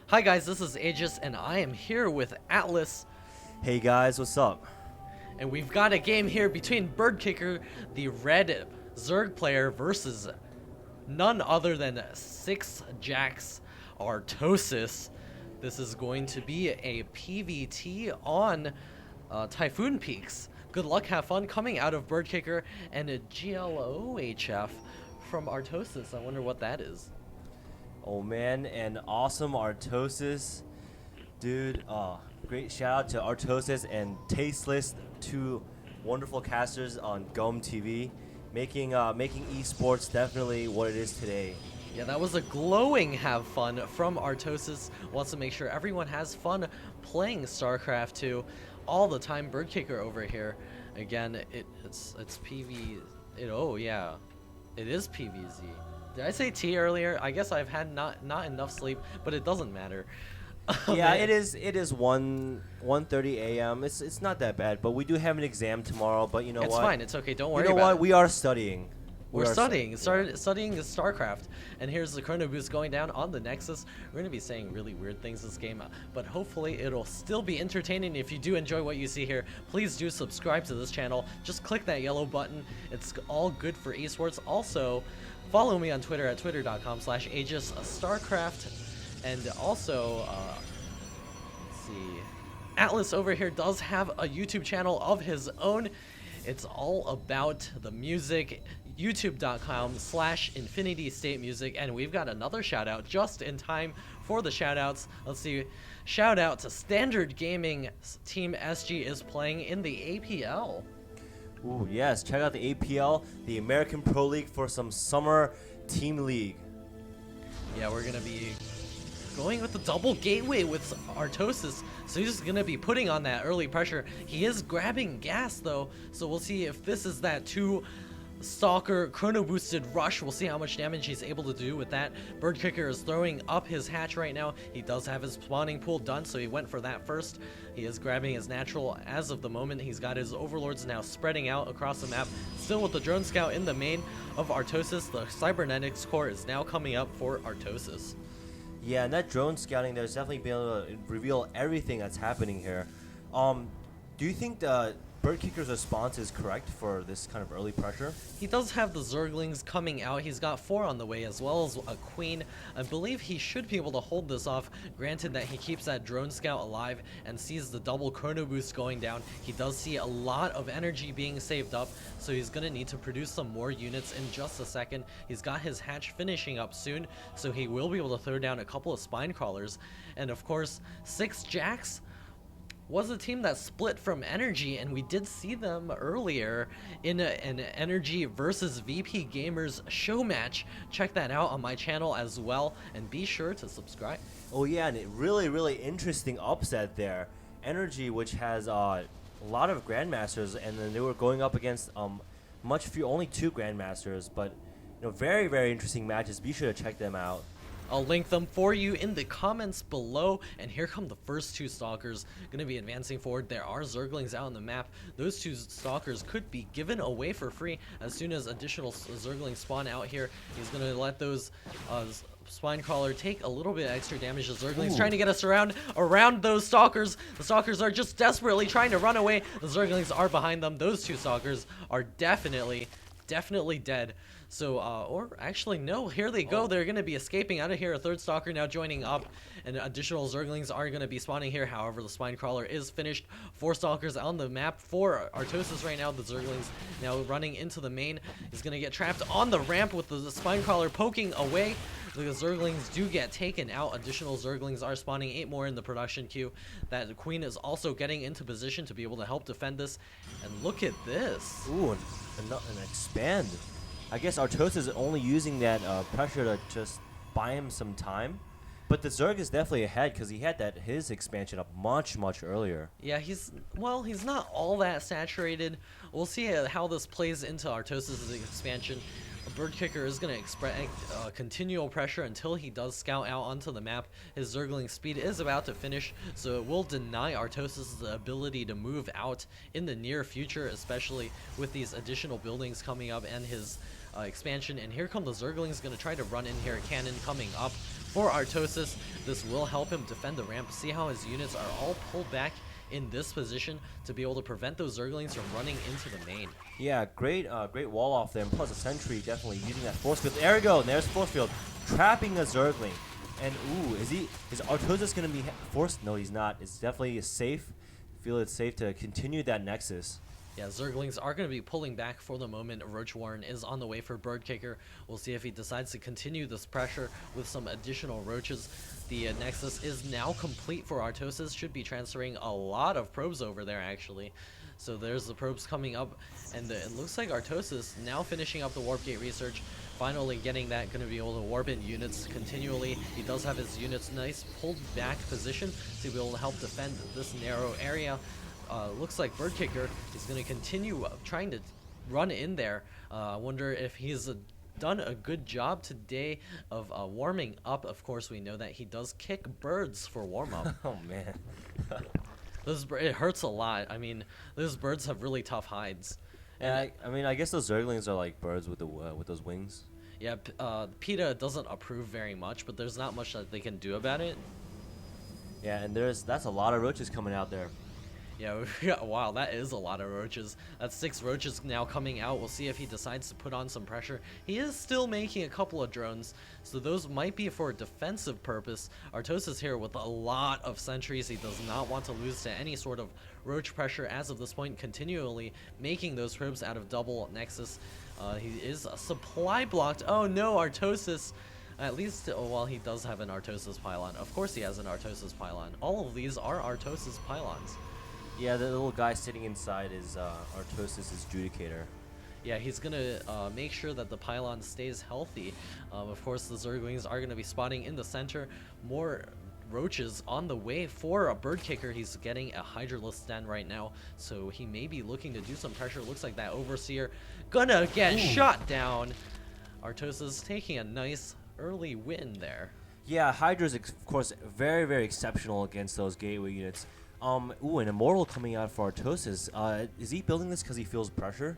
Hi guys, this is Aegis, and I am here with Atlas, Hey guys, what's up? and we've got a game here between birdkicker, the red Zerg player, versus none other than 6jax Artosis. This is going to be a PvT on Typhoon Peaks. Good luck, have fun coming out of birdkicker, and a GLOHF from Artosis. I wonder what that is. Oh man, and awesome Artosis. Dude, great shout out to Artosis and Tasteless, two wonderful casters on GOM TV, making esports definitely what it is today. Yeah, that was a glowing have fun from Artosis. Wants to make sure everyone has fun playing StarCraft 2 all the time. Birdkicker over here. Again, it's PV. Oh yeah, it is PVZ. Did I say T earlier? I guess I've had not enough sleep, but it doesn't matter. Yeah, it is 1:30 a.m. It's not that bad, but we do have an exam tomorrow. But you know It's what? fine. It's okay. Don't worry You know about what? it. We are studying. We're studying. Yeah. Studying the StarCraft. And here's the Chrono Boost going down on the Nexus. We're going to be saying really weird things this game, but hopefully it'll still be entertaining. If you do enjoy what you see here, please do subscribe to this channel. Just click that yellow button. It's all good for esports. Also, follow me on Twitter at twitter.com/AegisStarCraft. And also, let's see, Atlas over here does have a YouTube channel of his own. It's all about the music, youtube.com/Infinity State Music, and we've got another shout out just in time for the shout outs. Let's see, shout out to Standard Gaming. Team SG is playing in the APL. Ooh, yes, check out the APL, the American Pro League, for some summer team league. Yeah, we're gonna be going with the double gateway with Artosis, so he's just gonna be putting on that early pressure. He is grabbing gas though, so we'll see if this is that two-stalker chrono boosted rush. We'll see how much damage he's able to do with that. Birdkicker is throwing up his hatch right now. He does have his spawning pool done, so he went for that first. He is grabbing his natural as of the moment. He's got his overlords now spreading out across the map, still with the drone scout in the main of Artosis. The cybernetics core is now coming up for Artosis. Yeah, and that drone scouting there's definitely been able to reveal everything that's happening here. Do you think the birdkicker's response is correct for this kind of early pressure? He does have the Zerglings coming out. He's got 4 on the way, as well as a queen. I believe he should be able to hold this off, granted that he keeps that drone scout alive and sees the double chrono boost going down. He does see a lot of energy being saved up, so he's going to need to produce some more units in just a second. He's got his hatch finishing up soon, so he will be able to throw down a couple of spine crawlers. And of course, 6jax was a team that split from Energy, and we did see them earlier in an Energy versus VP Gamers show match. Check that out on my channel as well, and be sure to subscribe. Oh yeah, and a really interesting upset there. Energy, which has a lot of grandmasters, and then they were going up against only 2 grandmasters, but very interesting matches. Be sure to check them out. I'll link them for you in the comments below. And here come the first 2 stalkers going to be advancing forward. There are Zerglings out on the map. Those 2 stalkers could be given away for free as soon as additional Zerglings spawn out here. He's going to let those spine crawler take a little bit extra damage. The Zerglings trying to get us around those stalkers. The stalkers are just desperately trying to run away. The Zerglings are behind them. Those 2 stalkers are definitely dead. So, or actually, no, here they go. They're going to be escaping out of here. A 3rd stalker now joining up, and additional Zerglings are going to be spawning here. However, the spine crawler is finished. 4 stalkers on the map for Artosis right now. The Zerglings now running into the main. He's going to get trapped on the ramp with the spine crawler poking away. The Zerglings do get taken out. Additional Zerglings are spawning, 8 more in the production queue. That queen is also getting into position to be able to help defend this. And look at this. Ooh, an expand. I guess Artosis is only using that pressure to just buy him some time. But the Zerg is definitely ahead because he had his expansion up much earlier. Yeah, he's not all that saturated. We'll see how this plays into Artosis' expansion. birdkicker is going to expect continual pressure until he does scout out onto the map. His Zergling speed is about to finish, so it will deny Artosis the ability to move out in the near future, especially with these additional buildings coming up and his expansion. And here come the Zerglings, going to try to run in here. Cannon coming up for Artosis. This will help him defend the ramp. See how his units are all pulled back in this position to be able to prevent those Zerglings from running into the main. Yeah, great wall off there, and plus a sentry definitely using that force field. There we go, and there's force field, trapping a Zergling. And ooh, is Artosis gonna be forced? No, he's not. It's definitely safe. Feel it's safe to continue that nexus. Yeah, Zerglings are going to be pulling back for the moment. Roach Warren is on the way for birdkicker. We'll see if he decides to continue this pressure with some additional roaches. The Nexus is now complete for Artosis. Should be transferring a lot of probes over there, actually. So there's the probes coming up, and it looks like Artosis now finishing up the warp gate research. Finally getting that, going to be able to warp in units continually. He does have his units nice pulled back position to be able to help defend this narrow area. Looks like birdkicker is going to continue trying to run in there. I wonder if he's done a good job today of warming up. Of course, we know that he does kick birds for warm-up. Oh, man. It hurts a lot. I mean, those birds have really tough hides. And I mean, I guess those Zerglings are like birds with those wings. Yeah, PETA doesn't approve very much, but there's not much that they can do about it. Yeah, and that's a lot of roaches coming out there. Yeah, wow, that is a lot of roaches. That's 6 roaches now coming out. We'll see if he decides to put on some pressure. He is still making a couple of drones, so those might be for a defensive purpose. Artosis here with a lot of sentries. He does not want to lose to any sort of roach pressure as of this point, continually making those probes out of double Nexus. He is supply blocked. Oh no, Artosis. At least, well, he does have an Artosis pylon. Of course he has an Artosis pylon. All of these are Artosis pylons. Yeah, the little guy sitting inside is Artosis' Judicator. Yeah, he's going to make sure that the pylon stays healthy. Of course, the Zerglings are going to be spotting in the center. More roaches on the way for a birdkicker. He's getting a Hydralisk den right now, so he may be looking to do some pressure. Looks like that Overseer gonna get shot down. Artosis taking a nice early win there. Yeah, Hydra's of course very, very exceptional against those gateway units. Ooh, an Immortal coming out for Artosis. Is he building this because he feels pressure?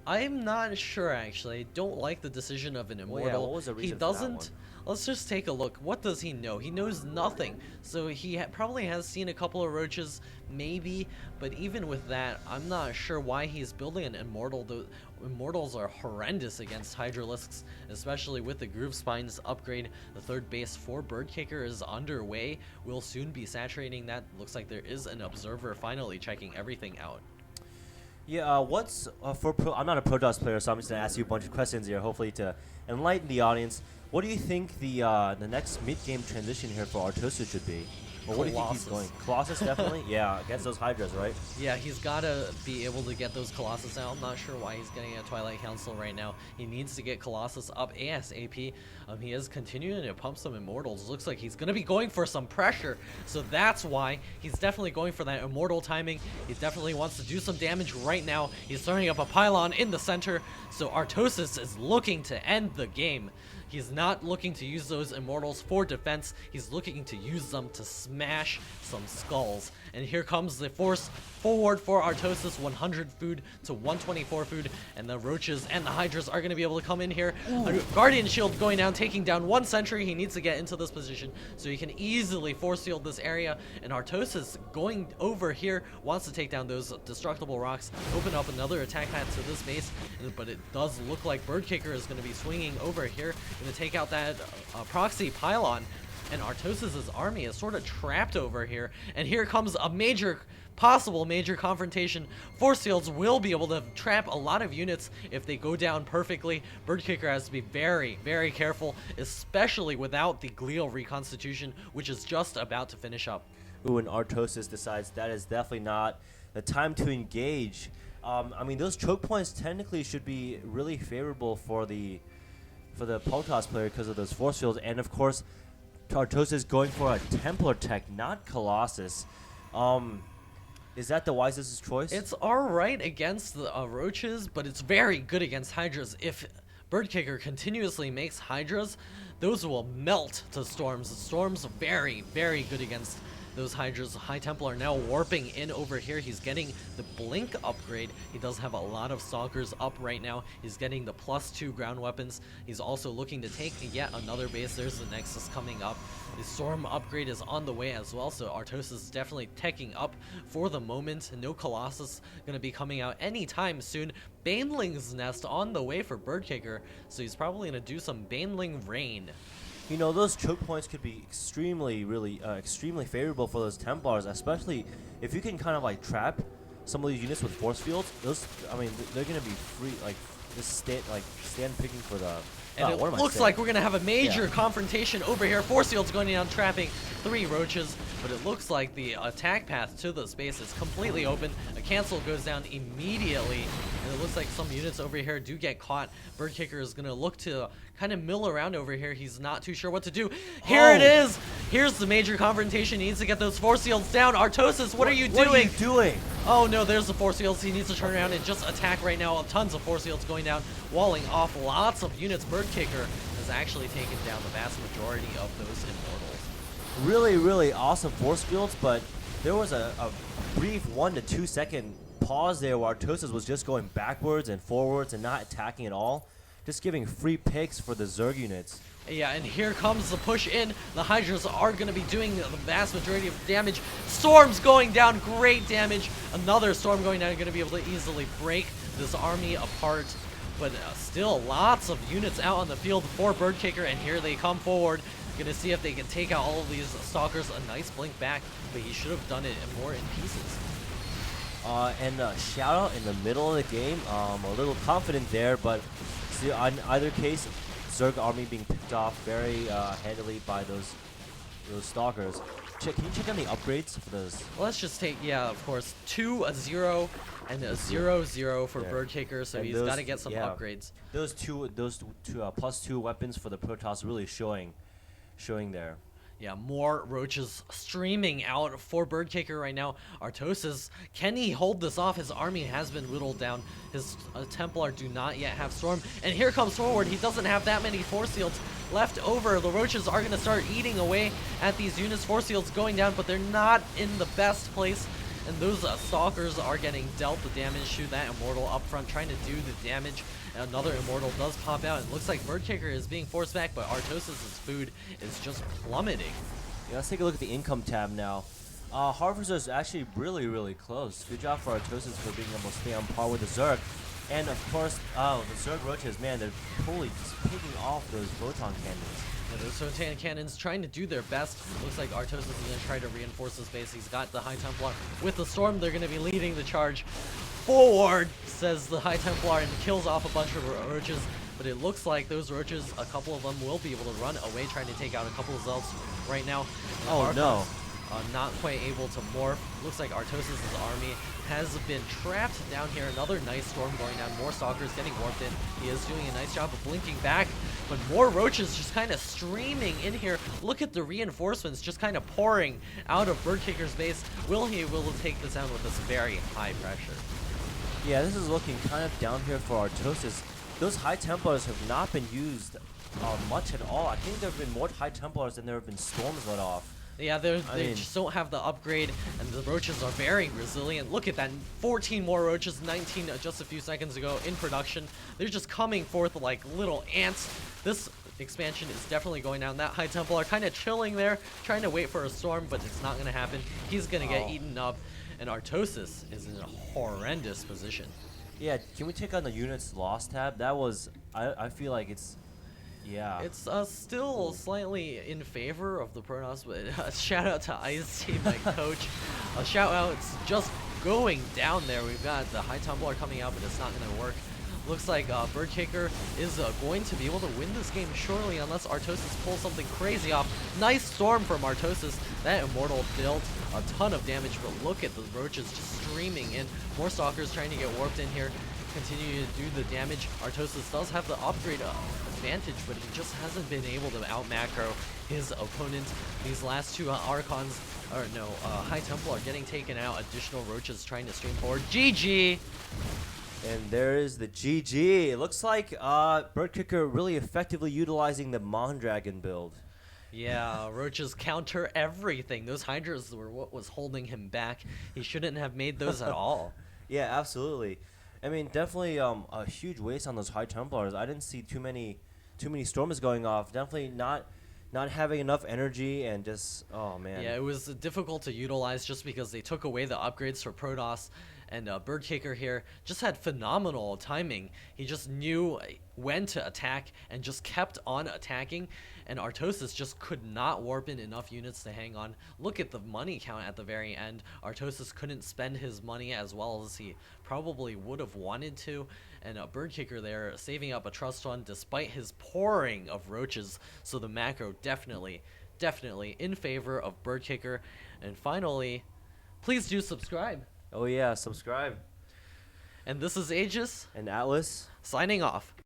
I'm not sure, actually. I don't like the decision of an Immortal. Well, yeah, what was the reason he for that doesn't. one? Let's just take a look. What does he know? He knows nothing. So he probably has seen a couple of roaches, maybe. But even with that, I'm not sure why he's building an Immortal. The Immortals are horrendous against Hydralisks, especially with the Groove Spines upgrade. The third base for Birdkicker is underway. We'll soon be saturating that. Looks like there is an observer finally checking everything out. Yeah, what's I'm not a Protoss player, so I'm just gonna ask you a bunch of questions here, hopefully to enlighten the audience. What do you think the next mid-game transition here for Artosis should be? Or what do you think he's going? Colossus, definitely? Yeah, against those Hydras, right? Yeah, he's got to be able to get those Colossus out. I'm not sure why he's getting a Twilight Council right now. He needs to get Colossus up ASAP. He is continuing to pump some Immortals. Looks like he's going to be going for some pressure, so that's why he's definitely going for that Immortal timing. He definitely wants to do some damage right now. He's throwing up a pylon in the center, so Artosis is looking to end the game. He's not looking to use those Immortals for defense. He's looking to use them to smash some skulls. And here comes the force forward for Artosis, 100 food to 124 food. And the Roaches and the Hydras are going to be able to come in here. A Guardian Shield going down, taking down one sentry. He needs to get into this position so he can easily force field this area. And Artosis going over here wants to take down those destructible rocks, open up another attack path to this base. But it does look like Birdkicker is going to be swinging over here, going to take out that proxy pylon. And Artosis' army is sort of trapped over here. And here comes a possible major confrontation. Force fields will be able to trap a lot of units if they go down perfectly. Birdkicker has to be very, very careful, especially without the glial reconstitution, which is just about to finish up. Ooh, and Artosis decides that is definitely not the time to engage. I mean, those choke points technically should be really favorable for the Protoss player because of those force fields, and of course, Artosis going for a Templar tech, not Colossus. Is that the wisest choice? It's alright against the Roaches, but it's very good against Hydras if birdkicker continuously makes hydras, those will melt to storms. Storms very, very good against those hydras. High Templar now warping in over here. He's getting the blink upgrade. He does have a lot of stalkers up right now. He's getting the +2 ground weapons. He's also looking to take yet another base. There's the Nexus coming up. The storm upgrade is on the way as well, so Artosis is definitely teching up for the moment. No Colossus gonna be coming out anytime soon. Baneling's Nest on the way for birdkicker, so he's probably gonna do some Baneling rain. You know, those choke points could be extremely favorable for those Templars, especially if you can kind of like trap some of these units with force fields. Those, I mean, they're gonna be free, like just stand picking for the. And it looks like we're going to have a major confrontation over here. Force field's going down, trapping 3 roaches, but it looks like the attack path to the space is completely open. A cancel goes down immediately, and it looks like some units over here do get caught. Birdkicker is going to look to kind of mill around over here. He's not too sure what to do. Here it is. Here's the major confrontation. He needs to get those force fields down. Artosis, what are you doing? What are you doing? Oh no, there's the force fields. He needs to turn around and just attack right now. Tons of force fields going down, walling off lots of units. Birdkicker has actually taken down the vast majority of those immortals. Really, really awesome force fields, but there was a brief 1 to 2 second pause there where Artosis was just going backwards and forwards and not attacking at all, just giving free picks for the Zerg units. Yeah, and here comes the push in. The Hydras are going to be doing the vast majority of damage. Storm's going down, great damage. Another Storm going down, going to be able to easily break this army apart. But still, lots of units out on the field for Birdkicker, and here they come forward. Gonna see if they can take out all of these Stalkers. A nice blink back, but he should have done it more in pieces. And shout out in the middle of the game, a little confident there, but see, on either case, Zerg army being picked off very handily by those Stalkers. Can you check on the upgrades for those? Well, let's just take, yeah, of course, 2, a 0, and a 0-0 for Birdkicker, so he's got to get some upgrades. Those two +2 weapons for the Protoss really showing there. Yeah, more roaches streaming out for Birdkicker right now. Artosis, can he hold this off? His army has been whittled down. His Templar do not yet have Storm. And here comes forward. He doesn't have that many force fields left over. The roaches are going to start eating away at these units. Force fields going down, but they're not in the best place. And those Stalkers are getting dealt the damage to that Immortal up front, trying to do the damage. And another Immortal does pop out. It looks like Birdkicker is being forced back, but Artosis' food is just plummeting. Yeah, let's take a look at the income tab now. Harvester is actually really, really close. Good job for Artosis for being able to stay on par with the Zerg. And of course, the Zerg roaches, man, they're totally just picking off those photon cannons. Yeah, those photon cannons trying to do their best. Looks like Artosis is going to try to reinforce his base. He's got the High Templar with the Storm. They're going to be leading the charge forward, says the High Templar, and kills off a bunch of roaches. But it looks like those roaches, a couple of them will be able to run away, trying to take out a couple of Zelfs right now. And oh no. Not quite able to morph. Looks like Artosis' army has been trapped down here. Another nice Storm going down. More Stalkers getting warped in. He is doing a nice job of blinking back, but more roaches just kind of streaming in here. Look at the reinforcements just kind of pouring out of Birdkicker's base. Will he be able to take this down with this very high pressure? Yeah, this is looking kind of down here for Artosis. Those High Templars have not been used much at all. I think there have been more High Templars than there have been Storms let off. Yeah, they just don't have the upgrade, and the roaches are very resilient. Look at that, 14 more roaches, 19 just a few seconds ago in production. They're just coming forth like little ants. This expansion is definitely going down. That High Templar kind of chilling there, trying to wait for a Storm, but it's not going to happen. He's going to get eaten up, and Artosis is in a horrendous position. Yeah, can we take on the units lost tab? That was, I feel like it's, yeah. It's still slightly in favor of the Protoss, but shout out to Ice Team, my coach. A shout out, it's just going down there. We've got the High Templar coming out, but it's not going to work. Looks like Birdkicker is going to be able to win this game shortly unless Artosis pulls something crazy off. Nice Storm from Artosis. That Immortal dealt a ton of damage, but look at the roaches just streaming in. More Stalkers trying to get warped in here. Continue to do the damage. Artosis does have the upgrade advantage, but he just hasn't been able to out-macro his opponent. These last two Archons, or no, High Templar are getting taken out. Additional roaches trying to stream forward. GG! And there is the GG. It looks like birdkicker really effectively utilizing the Mondragon build. Yeah, roaches counter everything. Those hydras were what was holding him back. He shouldn't have made those at all. Yeah, absolutely. I mean, definitely a huge waste on those High Templars. I didn't see too many storms going off. Definitely not having enough energy and just, oh man. Yeah, it was difficult to utilize just because they took away the upgrades for Protoss, and birdkicker here just had phenomenal timing. He just knew when to attack and just kept on attacking, and Artosis just could not warp in enough units to hang on. Look at the money count at the very end. Artosis couldn't spend his money as well as he probably would have wanted to, and birdkicker there saving up a trust fund despite his pouring of roaches. So the macro definitely in favor of birdkicker. And finally, please do subscribe. Oh yeah, subscribe. And this is Aegis And Atlas. signing off.